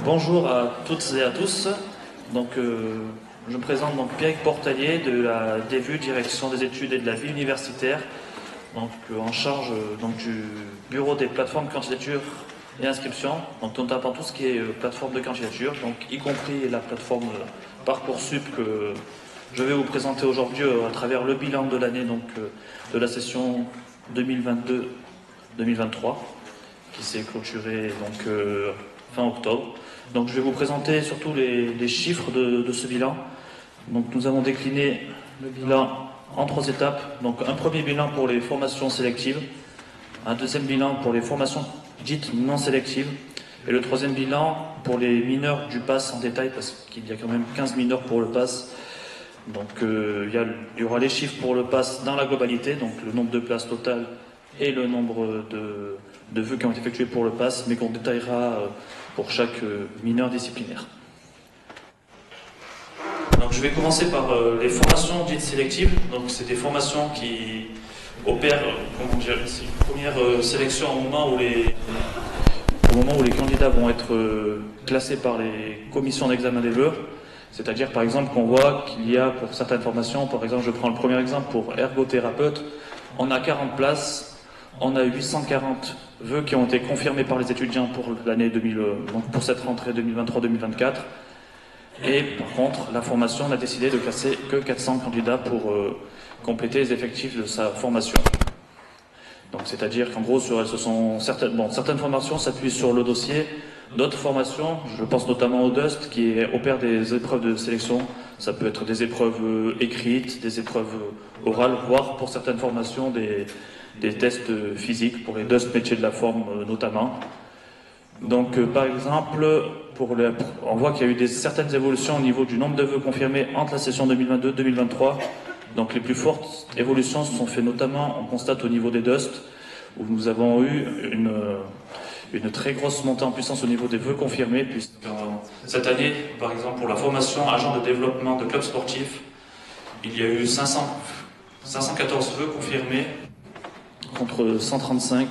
Bonjour à toutes et à tous. Je me présente donc Pierre Portalier de la DVU, Direction des études et de la vie universitaire, en charge du bureau des plateformes de candidature et inscription, donc notamment tout ce qui est plateforme de candidature, donc y compris la plateforme Parcoursup que je vais vous présenter aujourd'hui à travers le bilan de l'année de la session 2022-2023 qui s'est clôturée fin octobre. Donc je vais vous présenter surtout les chiffres de ce bilan. Donc nous avons décliné le bilan en 3 étapes. Donc un premier bilan pour les formations sélectives, un deuxième bilan pour les formations dites non sélectives, et le troisième bilan pour les mineurs du PASS en détail, parce qu'il y a quand même 15 mineurs pour le PASS. Donc il y aura les chiffres pour le PASS dans la globalité, donc le nombre de places totales et le nombre de vœux qui ont été effectués pour le PASS, mais qu'on détaillera pour chaque mineur disciplinaire. Donc je vais commencer par les formations dites sélectives. Donc c'est des formations qui opèrent, une première sélection au moment où les candidats vont être classés par les commissions d'examen des vœux. C'est-à-dire par exemple qu'on voit qu'il y a pour certaines formations, par exemple je prends le premier exemple pour ergothérapeute, on a 40 places, on a 840 vœux qui ont été confirmés par les étudiants pour l'année pour cette rentrée 2023-2024. Et par contre, la formation on a décidé de classer que 400 candidats pour compléter les effectifs de sa formation. Donc c'est-à-dire qu'en gros, certaines formations s'appuient sur le dossier, d'autres formations, je pense notamment au DUST, qui opère des épreuves de sélection. Ça peut être des épreuves écrites, des épreuves orales, voire pour certaines formations des tests physiques, pour les DUST métiers de la forme notamment. Donc par exemple, on voit qu'il y a eu certaines évolutions au niveau du nombre de vœux confirmés entre la session 2022-2023. Donc les plus fortes évolutions se sont faites notamment, on constate au niveau des DUST, où nous avons eu une très grosse montée en puissance au niveau des vœux confirmés, puisque cette année, par exemple, pour la formation agent de développement de clubs sportifs, il y a eu 514 vœux confirmés, contre 135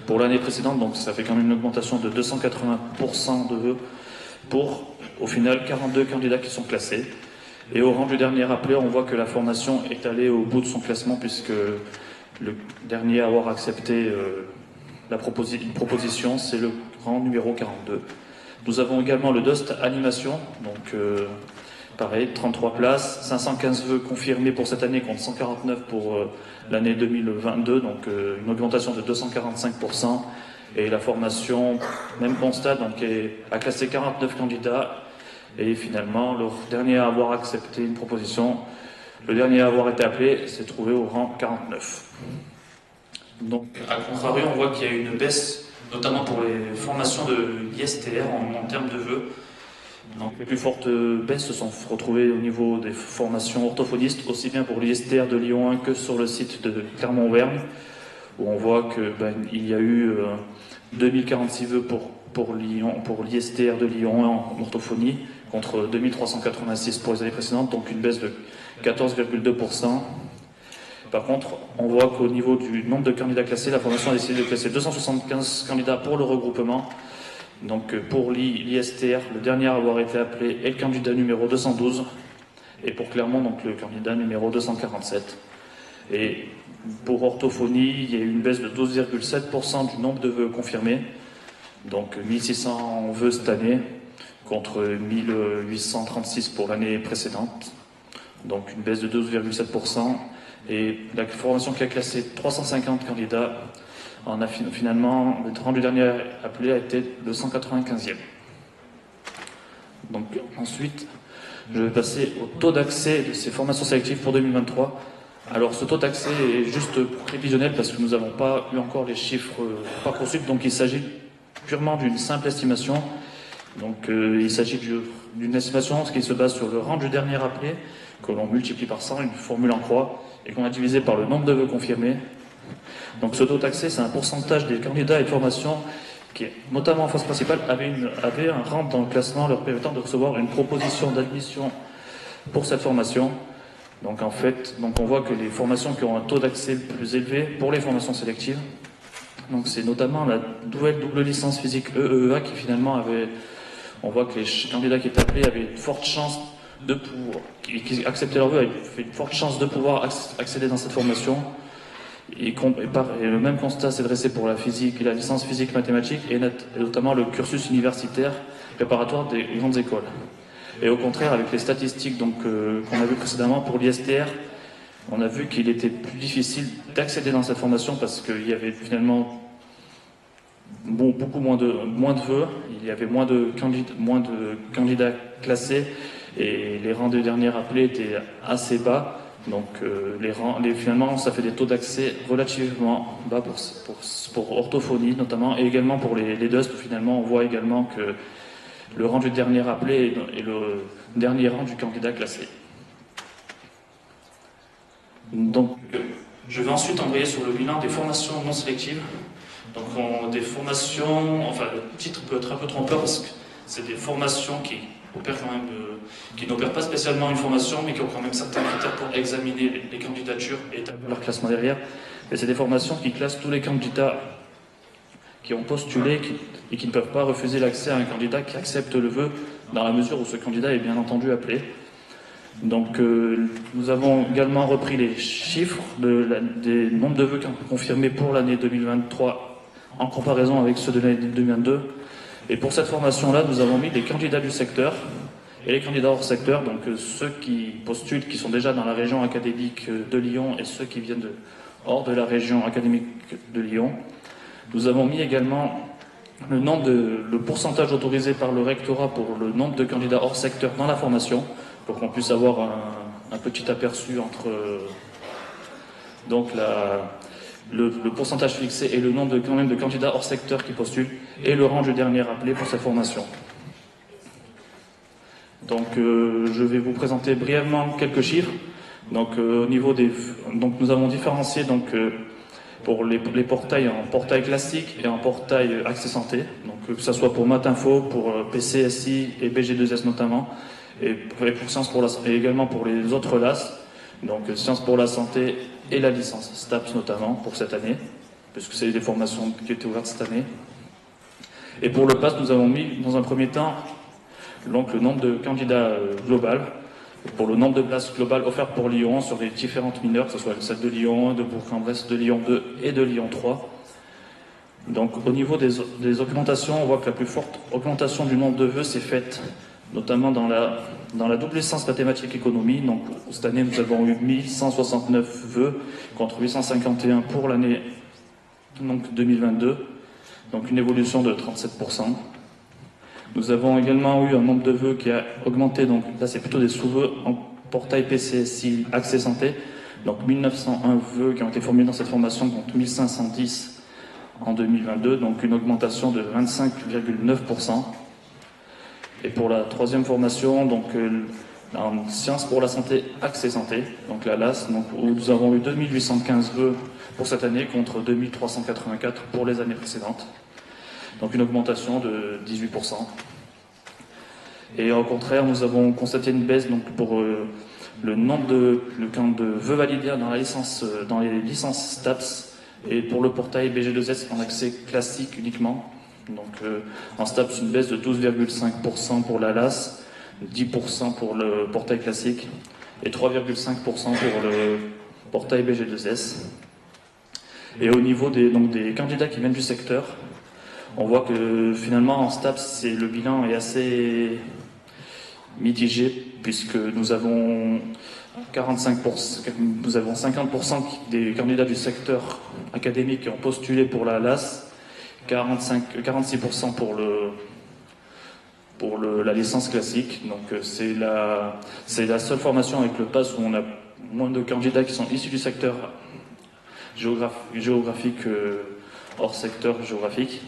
pour l'année précédente, donc ça fait quand même une augmentation de 280% de vœux pour, au final, 42 candidats qui sont classés. Et au rang du dernier appelé, on voit que la formation est allée au bout de son classement, puisque le dernier à avoir accepté une proposition, c'est le rang numéro 42. Nous avons également le DUST Animation, donc pareil, 33 places, 515 vœux confirmés pour cette année contre 149 pour l'année 2022, donc une augmentation de 245%. Et la formation, même constat, a classé 49 candidats. Et finalement, le dernier à avoir accepté une proposition, le dernier à avoir été appelé, s'est trouvé au rang 49. Donc, à contrario, on voit qu'il y a une baisse, notamment pour les formations de l'ISTR en termes de vœux. Donc, les plus fortes baisses se sont retrouvées au niveau des formations orthophonistes, aussi bien pour l'ISTR de Lyon 1 que sur le site de Clermont-Auvergne, où on voit qu'il y a eu 2046 vœux pour l'ISTR de Lyon 1 en orthophonie, contre 2386 pour les années précédentes, donc une baisse de 14,2%. Par contre, on voit qu'au niveau du nombre de candidats classés, la formation a décidé de classer 275 candidats pour le regroupement. Donc pour l'ISTR, le dernier à avoir été appelé est le candidat numéro 212, et pour Clermont, donc le candidat numéro 247. Et pour orthophonie, il y a eu une baisse de 12,7% du nombre de vœux confirmés, donc 1600 vœux cette année, contre 1836 pour l'année précédente, donc une baisse de 12,7%. Et la formation qui a classé 350 candidats, finalement, le rang du dernier appelé a été le 195e. Donc ensuite, je vais passer au taux d'accès de ces formations sélectives pour 2023. Alors ce taux d'accès est juste prévisionnel parce que nous n'avons pas eu encore les chiffres Parcoursup, donc il s'agit purement d'une simple estimation. Donc il s'agit d'une estimation qui se base sur le rang du dernier appelé, que l'on multiplie par 100, une formule en croix, et qu'on a divisé par le nombre de vœux confirmés. Donc ce taux d'accès, c'est un pourcentage des candidats et de formations qui, notamment en phase principale, avaient un rang dans le classement leur permettant de recevoir une proposition d'admission pour cette formation. Donc en fait, on voit que les formations qui ont un taux d'accès le plus élevé pour les formations sélectives, donc c'est notamment la nouvelle double licence physique EEA qui finalement avait on voit que les candidats qui étaient appelés avaient une forte chance de pouvoir, qui acceptaient leur vœu, avaient une forte chance de pouvoir accéder dans cette formation. Et le même constat s'est dressé pour la physique et la licence physique mathématique, et notamment le cursus universitaire préparatoire des grandes écoles. Et au contraire, avec les statistiques qu'on a vues précédemment pour l'ISTR, on a vu qu'il était plus difficile d'accéder dans cette formation parce qu'il y avait finalement beaucoup moins de vœux, il y avait moins de candidats classés, et les rangs de dernier appelés étaient assez bas. Donc finalement, ça fait des taux d'accès relativement bas pour orthophonie notamment, et également pour les DUST, où finalement on voit également que le rang du dernier appelé est le dernier rang du candidat classé. Donc, je vais ensuite embrayer sur le bilan des formations non sélectives. Donc, des formations, enfin, le titre peut être un peu trompeur parce que c'est des formations qui n'opèrent pas spécialement une formation, mais qui ont quand même certains critères pour examiner les candidatures et établir leur classement derrière. Et c'est des formations qui classent tous les candidats qui ont postulé et qui ne peuvent pas refuser l'accès à un candidat qui accepte le vœu, dans la mesure où ce candidat est bien entendu appelé. Donc nous avons également repris les chiffres des nombres de vœux confirmés pour l'année 2023 en comparaison avec ceux de l'année 2022. Et pour cette formation-là, nous avons mis les candidats du secteur et les candidats hors secteur, donc ceux qui postulent, qui sont déjà dans la région académique de Lyon, et ceux qui viennent hors de la région académique de Lyon. Nous avons mis également le pourcentage autorisé par le rectorat pour le nombre de candidats hors secteur dans la formation, pour qu'on puisse avoir un petit aperçu entre le pourcentage fixé et le nombre de candidats hors secteur qui postulent, et le rang du dernier appelé pour cette formation. Donc je vais vous présenter brièvement quelques chiffres. Donc nous avons différencié pour les portails en portail classique et en portail Accès Santé, donc que ce soit pour Matinfo, pour PCSI et BG2S notamment, et pour Sciences pour la Santé, et également pour les autres LAS, donc Sciences pour la Santé et la licence STAPS notamment pour cette année, puisque c'est des formations qui étaient ouvertes cette année. Et pour le PASS, nous avons mis dans un premier temps donc, le nombre de candidats global, pour le nombre de places globales offertes pour Lyon sur les différentes mineures, que ce soit celle de Lyon 1, de Bourg-en-Bresse, de Lyon 2 et de Lyon 3. Donc au niveau des augmentations, on voit que la plus forte augmentation du nombre de vœux s'est faite notamment dans la double licence mathématiques économie. Donc cette année, nous avons eu 1169 vœux contre 851 pour l'année 2022, donc une évolution de 37%. Nous avons également eu un nombre de vœux qui a augmenté, donc là c'est plutôt des sous-vœux en portail PCSI Accès Santé, donc 1901 vœux qui ont été formulés dans cette formation contre 1510 en 2022, donc une augmentation de 25,9%. Et pour la troisième formation, donc en Sciences pour la Santé Accès Santé, donc la LAS, où nous avons eu 2815 vœux pour cette année contre 2384 pour les années précédentes. Donc une augmentation de 18%. Et au contraire, nous avons constaté une baisse pour le nombre de vœux validés dans les licences STAPS, et pour le portail BG2S en accès classique uniquement. Donc en STAPS, une baisse de 12,5% pour la LAS, 10% pour le portail classique et 3,5% pour le portail BG2S. Et au niveau des candidats qui viennent du secteur, on voit que finalement en STAPS, le bilan est assez mitigé, puisque nous avons 50% des candidats du secteur académique qui ont postulé pour la LAS, 46% pour la licence classique. Donc c'est la seule formation avec le PASS où on a moins de candidats qui sont issus du secteur géographique hors secteur géographique.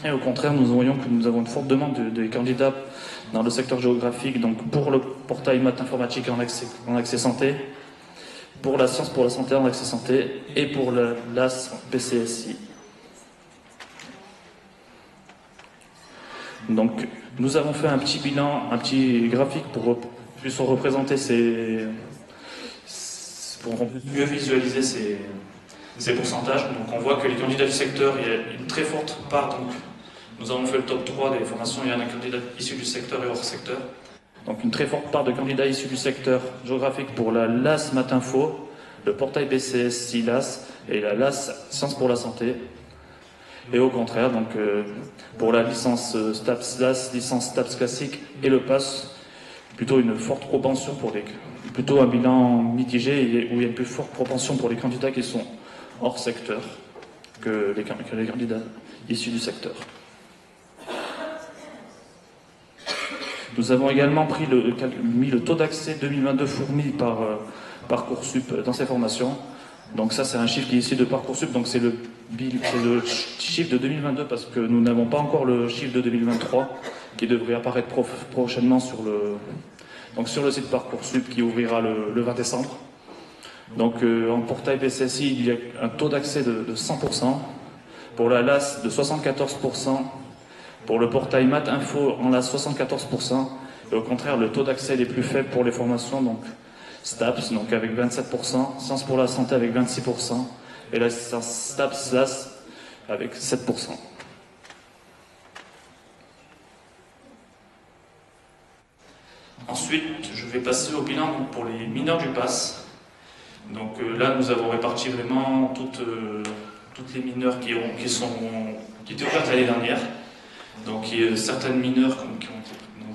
Et au contraire, nous voyons que nous avons une forte demande de candidats dans le secteur géographique, donc pour le portail maths informatique en accès santé, pour la science pour la santé en accès santé et pour la LAS PCSI. Donc nous avons fait un petit bilan, un petit graphique pour représenter pour mieux visualiser ces pourcentages. Donc on voit que les candidats du secteur, il y a une très forte part Nous avons fait le top 3 des formations. Il y en a un candidat issu du secteur et hors secteur. Donc une très forte part de candidats issus du secteur géographique pour la LAS Matinfo, le portail BCS SILAS et la LAS Sciences pour la santé. Et au contraire, donc, pour la licence STAPS LAS, licence STAPS classique et le PASS, plutôt une forte propension plutôt un bilan mitigé où il y a une plus forte propension pour les candidats qui sont hors secteur que les candidats issus du secteur. Nous avons également mis le taux d'accès 2022 fourni par Parcoursup dans ces formations. Donc ça, c'est un chiffre qui est issu de Parcoursup, donc c'est le chiffre de 2022 parce que nous n'avons pas encore le chiffre de 2023 qui devrait apparaître prochainement sur le site Parcoursup qui ouvrira le 20 décembre. Donc en portail PCSI, il y a un taux d'accès de 100%, pour la LAS de 74%, pour le portail Math Info en LAS 74%, et au contraire le taux d'accès est plus faible pour les formations, donc STAPS donc avec 27%, Sciences pour la santé avec 26%, et la STAPS LAS avec 7%. Ensuite, je vais passer au bilan pour les mineurs du PASS. Donc là, nous avons réparti vraiment toutes les mineurs qui étaient ouvertes l'année dernière. Donc certaines mineurs,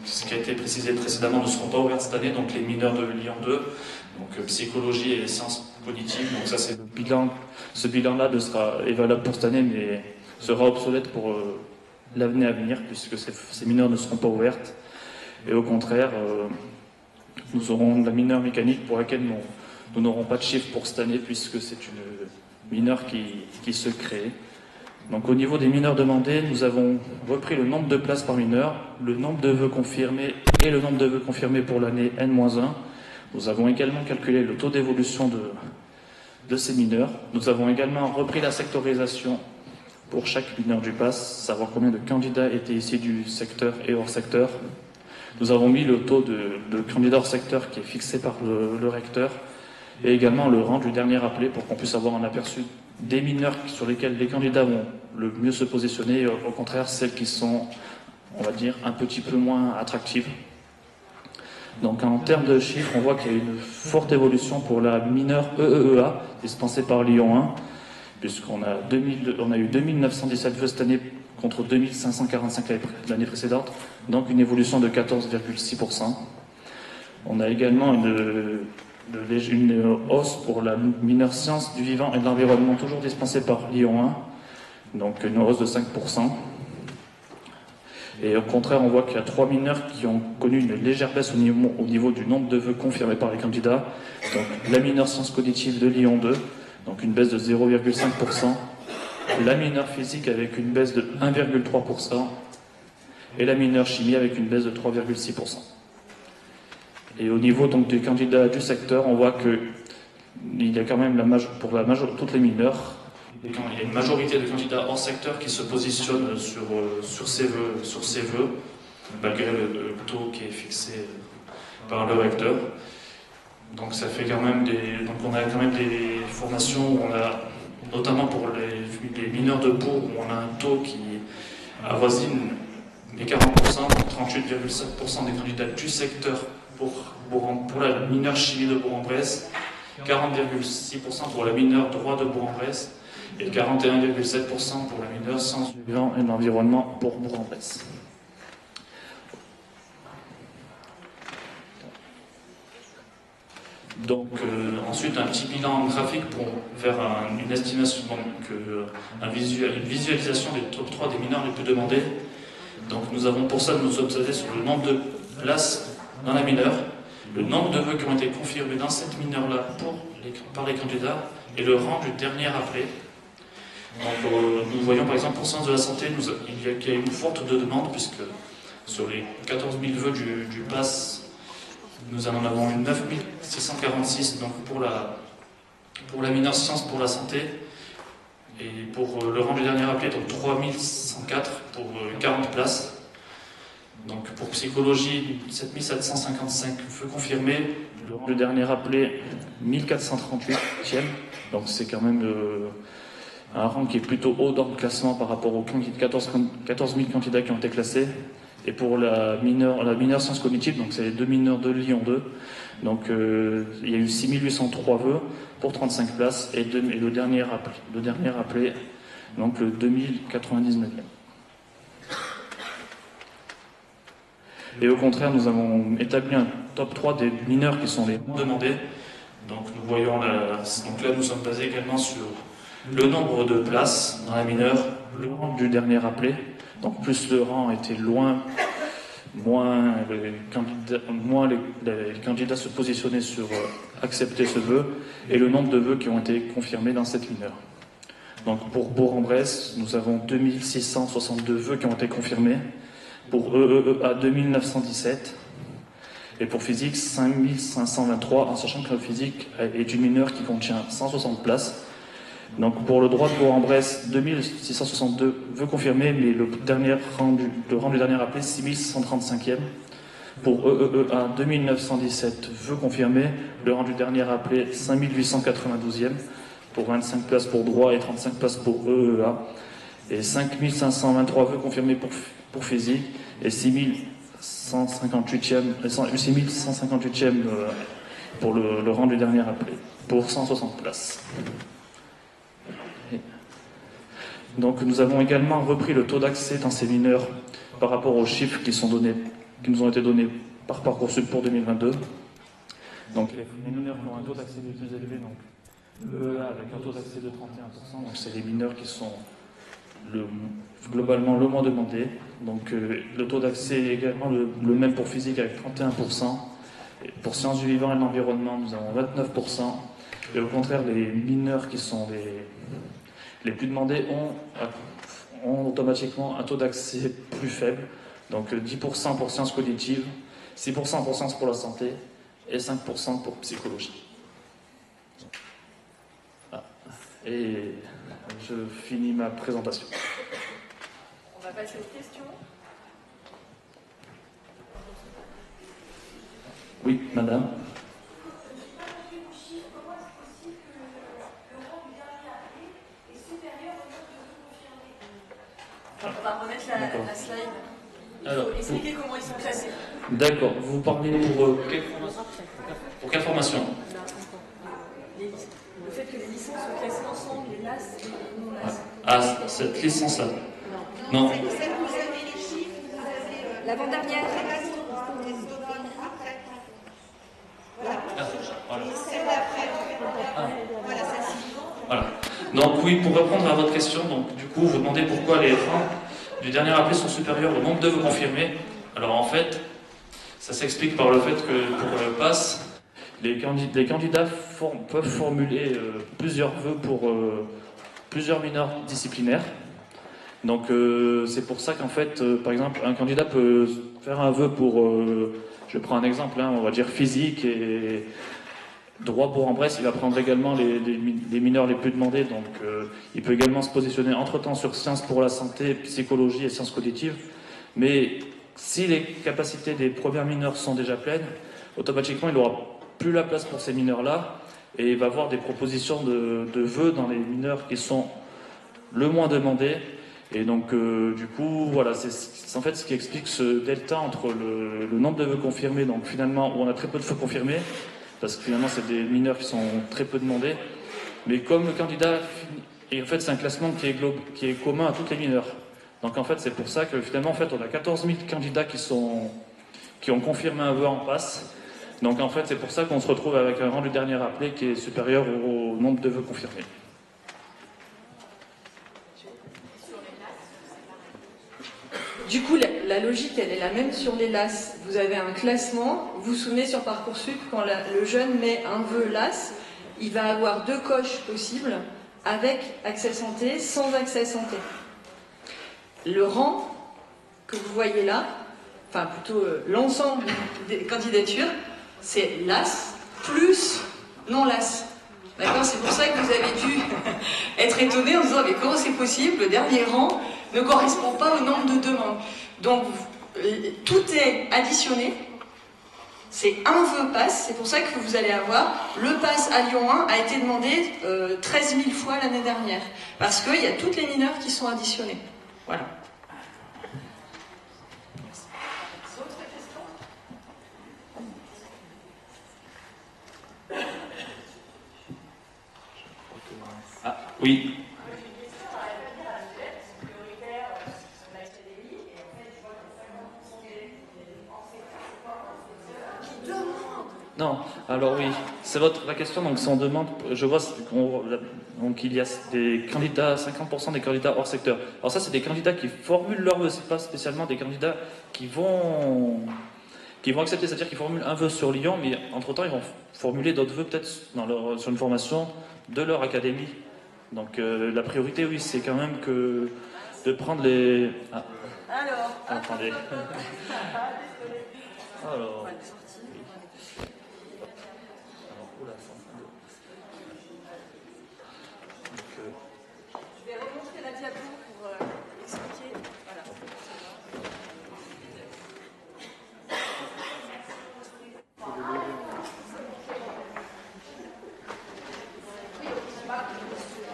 ce qui a été précisé précédemment, ne seront pas ouvertes cette année. Donc les mineurs de Lyon 2, donc psychologie et sciences cognitives. Donc ça, c'est le bilan. Ce bilan-là est valable pour cette année, mais sera obsolète pour l'année à venir, puisque ces mineurs ne seront pas ouvertes. Et au contraire, nous aurons la mineure mécanique pour laquelle nous n'aurons pas de chiffre pour cette année, puisque c'est une mineure qui se crée. Donc au niveau des mineurs demandés, nous avons repris le nombre de places par mineur, le nombre de vœux confirmés et le nombre de vœux confirmés pour l'année N-1. Nous avons également calculé le taux d'évolution de ces mineurs. Nous avons également repris la sectorisation pour chaque mineur du PASS, savoir combien de candidats étaient ici du secteur et hors secteur. Nous avons mis le taux de candidats hors secteur qui est fixé par le recteur et également le rang du dernier appelé pour qu'on puisse avoir un aperçu des mineurs sur lesquels les candidats vont le mieux se positionner, et au contraire celles qui sont, on va dire, un petit peu moins attractives. Donc en termes de chiffres, on voit qu'il y a une forte évolution pour la mineure EEEA, dispensée par Lyon 1, puisqu'on a eu 2917 vœux cette année contre 2545 l'année précédente, donc une évolution de 14,6%. On a également une hausse pour la mineure sciences du vivant et de l'environnement, toujours dispensée par Lyon 1, donc une hausse de 5%. Et au contraire, on voit qu'il y a 3 mineurs qui ont connu une légère baisse au niveau du nombre de vœux confirmés par les candidats. Donc la mineure sciences cognitives de Lyon 2, donc une baisse de 0,5%. La mineure physique avec une baisse de 1,3%. Et la mineure chimie avec une baisse de 3,6%. Et au niveau donc des candidats du secteur, on voit qu'il y a quand même toutes les mineurs, il y a une majorité de candidats hors secteur qui se positionnent sur ces vœux, malgré le taux qui est fixé par le recteur. Donc ça fait quand même on a quand même des formations où on a, notamment pour les mineurs de Bourg, où on a un taux qui avoisine les 40%, 38,7% des candidats du secteur pour la mineure chimie de Bourg-en-Bresse, 40,6% pour la mineure droit de Bourg-en-Bresse et 41,7% pour la mineure sciences du vivant et de l'environnement pour Bourg-en-Bresse. Donc ensuite un petit bilan graphique pour faire une estimation, une visualisation des top 3 des mineurs les plus demandés. Donc nous sommes basés sur le nombre de places dans la mineure, le nombre de vœux qui ont été confirmés dans cette mineure-là par les candidats et le rang du dernier appelé. Donc, nous voyons par exemple pour sciences de la santé, il y a une forte demande puisque sur les 14 000 vœux du PASS, nous en avons eu 9 646 donc pour la mineure sciences pour la santé et pour le rang du dernier appelé, donc 3 104 pour 40 places. Donc pour psychologie, 7 755 vœux confirmés, le dernier appelé 1438e, donc c'est quand même un rang qui est plutôt haut dans le classement par rapport aux 14 000 candidats qui ont été classés. Et pour la mineure sciences cognitives, donc c'est les 2 mineurs de Lyon 2, donc il y a eu 6 803 vœux pour 35 places, et le dernier appelé, donc le 2099e. Et au contraire, nous avons établi un top 3 des mineurs qui sont les moins demandés. Donc nous voyons donc là nous sommes basés également sur le nombre de places dans la mineure, le rang du dernier appelé. Donc plus le rang était loin, moins les candidats se positionnaient sur accepter ce vœu, et le nombre de vœux qui ont été confirmés dans cette mineure. Donc pour Bourg-en-Bresse, nous avons 2662 vœux qui ont été confirmés, pour EEA 2917, et pour physique 5523, en sachant que la physique est une mineure qui contient 160 places. Donc pour le droit de Bourg-en-Bresse, 2662 vœux confirmés, mais le rang du dernier appelé, 6135e. Pour EEA, 2917 vœux confirmés, le rang du dernier appelé, 5892e, pour 25 places pour droit et 35 places pour EEA. Et 5523 vœux confirmés pour physique, et 6158e pour le rang du dernier appelé, pour 160 places. Donc nous avons également repris le taux d'accès dans ces mineurs par rapport aux chiffres qui nous ont été donnés par Parcoursup pour 2022. Donc les mineurs qui ont un taux d'accès le plus élevé, donc l'EEA avec un taux d'accès de 31%, donc c'est les mineurs qui sont globalement le moins demandés. Donc le taux d'accès est également le même pour physique avec 31%. Et pour sciences du vivant et de l'environnement, nous avons 29%. Et au contraire, les mineurs qui sont les plus demandés ont automatiquement un taux d'accès plus faible. Donc 10% pour sciences cognitives, 6% pour sciences pour la santé et 5% pour psychologie. Voilà. Et je finis ma présentation. On va passer aux questions. Oui, madame. On va remettre la slide. Alors, expliquer comment ils sont classés. D'accord. Vous parlez pour quelle formation? Le fait que les licences soient classées ensemble, les LAS et les non-LAS. Ah, cette licence-là? Non. Celle que vous avez les chiffres, vous avez l'avant-dernière. Voilà. Celle d'après. Voilà, celle-ci. Voilà. Donc oui, pour répondre à votre question, donc du coup, vous demandez pourquoi les rangs du dernier appelé sont supérieurs au nombre de vœux confirmés. Alors en fait, ça s'explique par le fait que pour le PASS, les candidats peuvent formuler plusieurs vœux pour plusieurs mineurs disciplinaires. Donc c'est pour ça qu'en fait, par exemple, un candidat peut faire un vœu pour, je prends un exemple, on va dire physique et droit Bourg-en-Bresse, il va prendre également les mineurs les plus demandés, donc il peut également se positionner entre-temps sur sciences pour la santé, psychologie et sciences cognitives. Mais si les capacités des premiers mineurs sont déjà pleines, automatiquement il n'aura plus la place pour ces mineurs-là, et il va avoir des propositions de vœux dans les mineurs qui sont le moins demandés. Et donc du coup, voilà, c'est en fait ce qui explique ce delta entre le nombre de vœux confirmés, donc finalement où on a très peu de vœux confirmés, parce que finalement c'est des mineurs qui sont très peu demandés, mais comme le candidat, et en fait c'est un classement qui est commun à toutes les mineurs. Donc en fait c'est pour ça que finalement en fait on a 14 000 candidats qui ont confirmé un vœu en passe. Donc en fait c'est pour ça qu'on se retrouve avec un rang du dernier appelé qui est supérieur au nombre de vœux confirmés. Du coup, la logique, elle est la même sur les LAS. Vous avez un classement, vous souvenez sur Parcoursup, quand le jeune met un vœu LAS, il va avoir 2 coches possibles, avec accès santé, sans accès santé. Le rang que vous voyez là, enfin plutôt l'ensemble des candidatures, c'est LAS plus non LAS. D'accord, c'est pour ça que vous avez dû être étonné en se disant mais comment c'est possible, le dernier rang ne correspond pas au nombre de demandes. Donc tout est additionné, C'est un vœu pass, c'est pour ça que vous allez avoir le pass à Lyon 1 a été demandé 13 000 fois l'année dernière, parce qu'il y a toutes les mineurs qui sont additionnés. Voilà. Ah, oui. Non, alors oui, c'est la question, donc si on demande, je vois donc il y a des candidats, 50% des candidats hors secteur. Alors ça, c'est des candidats qui formulent leur vœu, c'est pas spécialement des candidats qui vont accepter, c'est-à-dire qu'ils formulent un vœu sur Lyon, mais entre-temps, ils vont formuler d'autres vœux peut-être sur une formation de leur académie. Donc la priorité, oui, c'est quand même que de prendre les... Ah. Alors, attendez. Alors... je vais remontrer la diapo pour expliquer. Voilà.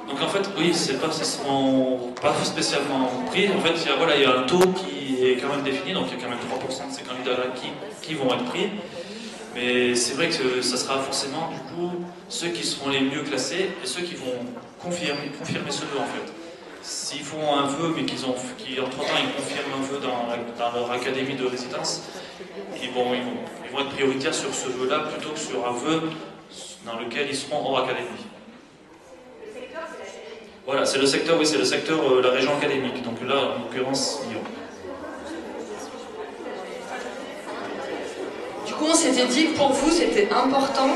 Donc en fait, oui, c'est pas spécialement pris. En fait, il y a un taux qui est quand même défini, donc il y a quand même 3% de ces candidats-là qui vont être pris. Mais c'est vrai que ça sera forcément, du coup, ceux qui seront les mieux classés et ceux qui vont confirmer ce vœu, en fait. S'ils font un vœu, mais qu'entre-temps, ils confirment un vœu dans leur académie de résidence, ils vont être prioritaires sur ce vœu-là plutôt que sur un vœu dans lequel ils seront hors académie. Voilà, c'est le secteur, oui, c'est le secteur, la région académique. Donc là, en l'occurrence, Lyon. Du coup, on s'était dit que pour vous, c'était important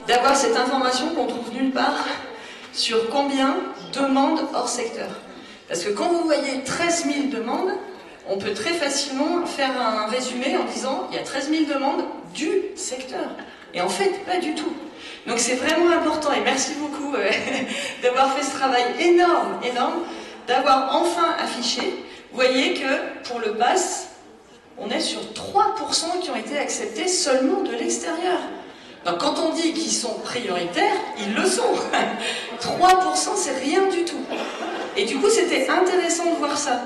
d'avoir cette information qu'on trouve nulle part sur combien demandent hors secteur. Parce que quand vous voyez 13 000 demandes, on peut très facilement faire un résumé en disant il y a 13 000 demandes du secteur. Et en fait, pas du tout. Donc c'est vraiment important, et merci beaucoup d'avoir fait ce travail énorme, d'avoir enfin affiché. Vous voyez que pour le pass, on est sur 3% qui ont été acceptés seulement de l'extérieur. Donc quand on dit qu'ils sont prioritaires, ils le sont. 3%, c'est rien du tout. Et du coup, c'était intéressant de voir ça.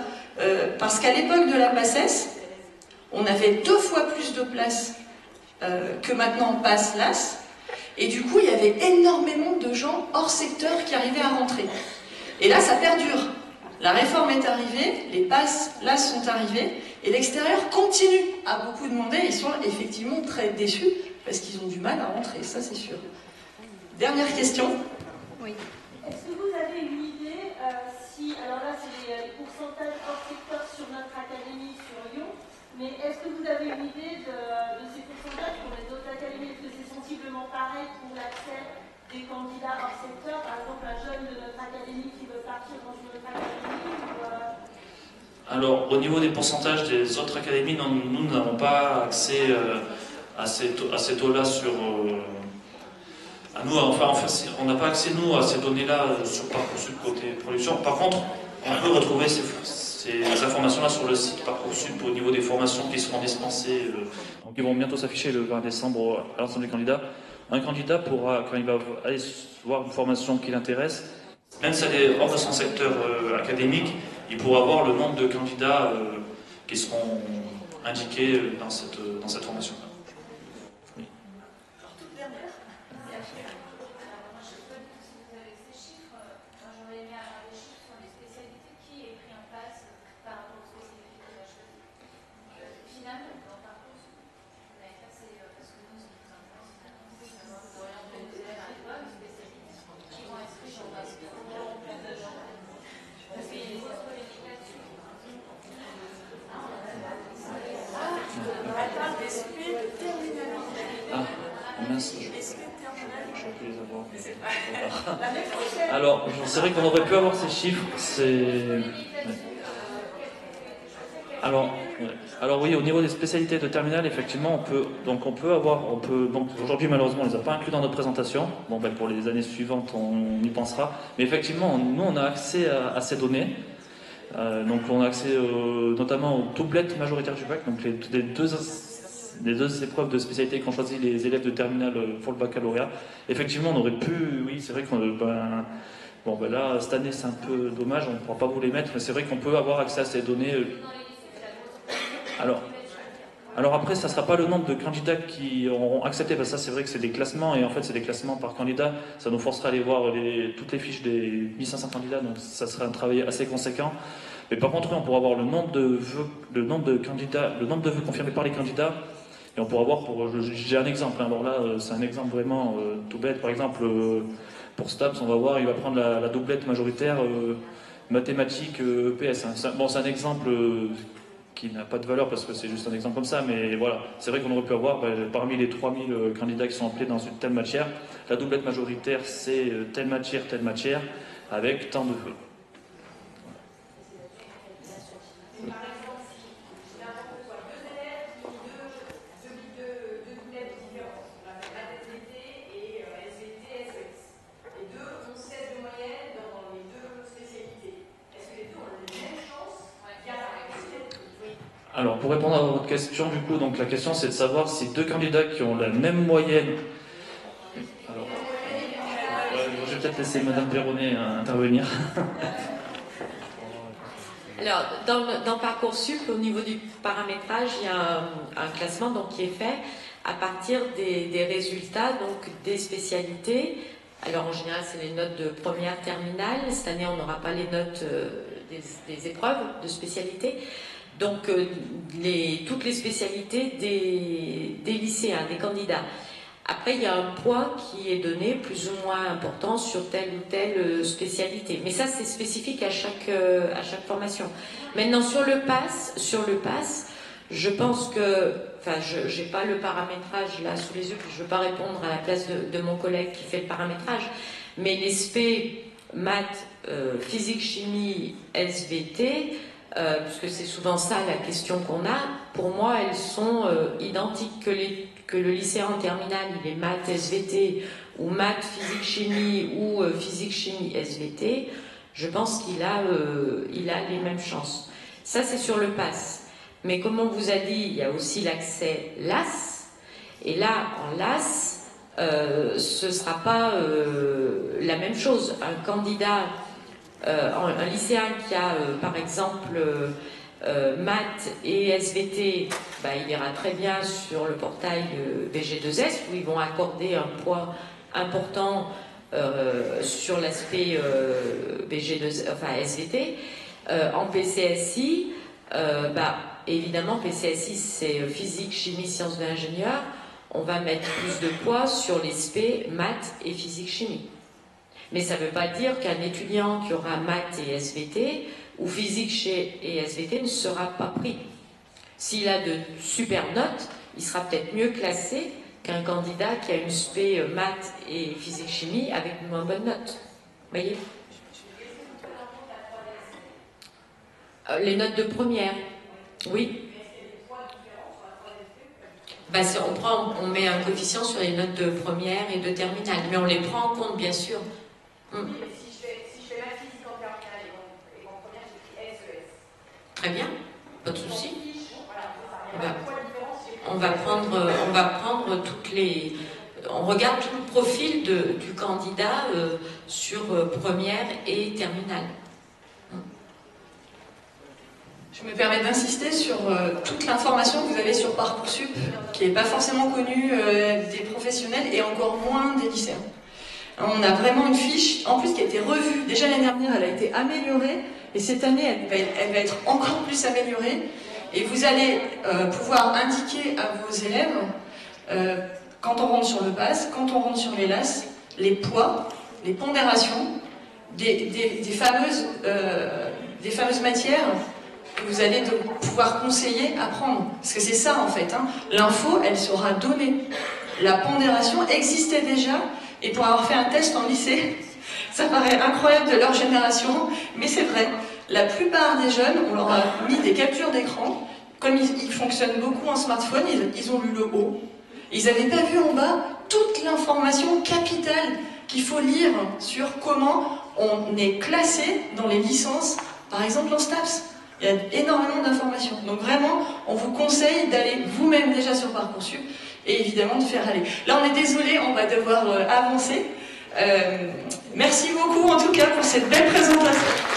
Parce qu'à l'époque de la PACES, on avait 2 fois plus de places que maintenant passe LAS. Et du coup, il y avait énormément de gens hors secteur qui arrivaient à rentrer. Et là, ça perdure. La réforme est arrivée, les passes LAS sont arrivées, et l'extérieur continue à beaucoup demander. Ils sont effectivement très déçus, parce qu'ils ont du mal à rentrer, ça c'est sûr. Dernière question. Oui. Est-ce que vous avez une idée alors là c'est les pourcentages hors secteur sur notre académie sur Lyon, mais est-ce que vous avez une idée de ces pourcentages pour les autres académies? Est-ce que c'est sensiblement pareil pour l'accès des candidats hors secteur? Par exemple, un jeune de notre académie qui veut partir dans une autre académie Alors, au niveau des pourcentages des autres académies, nous n'avons pas accès à ces taux-là sur... on n'a pas accès, nous, à ces données-là sur Parcoursup côté production. Par contre, on peut retrouver ces informations-là sur le site Parcoursup au niveau des formations qui seront dispensées. Donc, ils vont bientôt s'afficher le 20 décembre à l'ensemble des candidats. Un candidat pourra, quand il va aller voir une formation qui l'intéresse, même si elle est hors de son secteur académique, il pourra voir le nombre de candidats qui seront indiqués dans cette formation-là. Oui. Alors, c'est vrai qu'on aurait pu avoir ces chiffres. Alors oui, au niveau des spécialités de terminale, effectivement, donc aujourd'hui malheureusement on les a pas inclus dans notre présentation. Bon, pour les années suivantes, on y pensera. Mais effectivement, nous on a accès à ces données. Donc on a accès notamment aux doublettes majoritaires du bac, donc les deux épreuves de spécialité qu'ont choisi les élèves de terminale pour le baccalauréat. Effectivement, on aurait pu, oui, c'est vrai qu'on... bon, ben là, cette année, c'est un peu dommage, on ne pourra pas vous les mettre, mais c'est vrai qu'on peut avoir accès à ces données. Alors après, ça ne sera pas le nombre de candidats qui auront accepté, parce que ça, c'est vrai que c'est des classements, et en fait, c'est des classements par candidat. Ça nous forcera à aller voir toutes les fiches des 1500 candidats, donc ça sera un travail assez conséquent. Mais par contre, on pourra avoir le nombre de vœux confirmés par les candidats, et on pourra voir, j'ai un exemple, hein. Alors là, c'est un exemple vraiment tout bête. Par exemple, pour STAPS, on va voir, il va prendre la doublette majoritaire mathématiques EPS. Hein. Bon, c'est un exemple qui n'a pas de valeur parce que c'est juste un exemple comme ça, mais voilà, c'est vrai qu'on aurait pu avoir parmi les 3000 candidats qui sont appelés dans une telle matière, la doublette majoritaire c'est telle matière, avec tant de vœux. Alors, pour répondre à votre question, du coup, donc la question c'est de savoir si deux candidats qui ont la même moyenne. Alors, je vais peut-être laisser Madame Perronnet intervenir. Alors, dans Parcoursup, au niveau du paramétrage, il y a un classement donc, qui est fait à partir des résultats donc, des spécialités. Alors, en général, c'est les notes de première terminale. Cette année, on n'aura pas les notes des épreuves de spécialité. Donc, toutes les spécialités des lycéens, des candidats. Après, il y a un poids qui est donné plus ou moins important sur telle ou telle spécialité. Mais ça, c'est spécifique à chaque formation. Maintenant, sur le PASS, je pense que... Enfin, je n'ai pas le paramétrage là sous les yeux, puis je ne veux pas répondre à la place de mon collègue qui fait le paramétrage. Mais les spé, maths, physique, chimie, SVT... puisque c'est souvent ça la question qu'on a, pour moi elles sont identiques que le lycéen en terminale, il est maths SVT ou maths physique chimie ou physique chimie SVT, je pense qu'il a les mêmes chances. Ça c'est sur le PASS. Mais comme on vous a dit, il y a aussi l'accès LAS, et là en LAS, ce ne sera pas la même chose. Un candidat un lycéen qui a par exemple maths et SVT, il ira très bien sur le portail BG2S où ils vont accorder un poids important sur l'aspect SVT. En PCSI, évidemment PCSI c'est physique, chimie, sciences de l'ingénieur, on va mettre plus de poids sur les spé, maths et physique, chimie. Mais ça ne veut pas dire qu'un étudiant qui aura maths et SVT ou physique et SVT ne sera pas pris. S'il a de super notes, il sera peut-être mieux classé qu'un candidat qui a une spé maths et physique chimie avec une moins bonne note. Vous voyez ? Les notes de première, oui. On met un coefficient sur les notes de première et de terminale, mais on les prend en compte, bien sûr. Si je fais ma physique en terminale et en première, je fais SES. Très bien, pas de souci. On va prendre toutes les... On regarde tout le profil du candidat sur première et terminale. Je me permets d'insister sur toute l'information que vous avez sur Parcoursup, qui n'est pas forcément connue des professionnels et encore moins des lycéens. On a vraiment une fiche, en plus qui a été revue. Déjà l'année dernière, elle a été améliorée, et cette année, elle va être encore plus améliorée. Et vous allez pouvoir indiquer à vos élèves, quand on rentre sur le PASS, quand on rentre sur les LAS, les poids, les pondérations des fameuses matières que vous allez pouvoir conseiller à prendre. Parce que c'est ça en fait, hein. L'info, elle sera donnée. La pondération existait déjà, et pour avoir fait un test en lycée, ça paraît incroyable de leur génération, mais c'est vrai. La plupart des jeunes, on leur a mis des captures d'écran. Comme ils fonctionnent beaucoup en smartphone, ils ont lu le haut. Ils n'avaient pas vu en bas toute l'information capitale qu'il faut lire sur comment on est classé dans les licences, par exemple en STAPS. Il y a énormément d'informations. Donc vraiment, on vous conseille d'aller vous-même déjà sur Parcoursup et évidemment de faire aller. Là, on est désolé, on va devoir avancer. Merci beaucoup en tout cas pour cette belle présentation.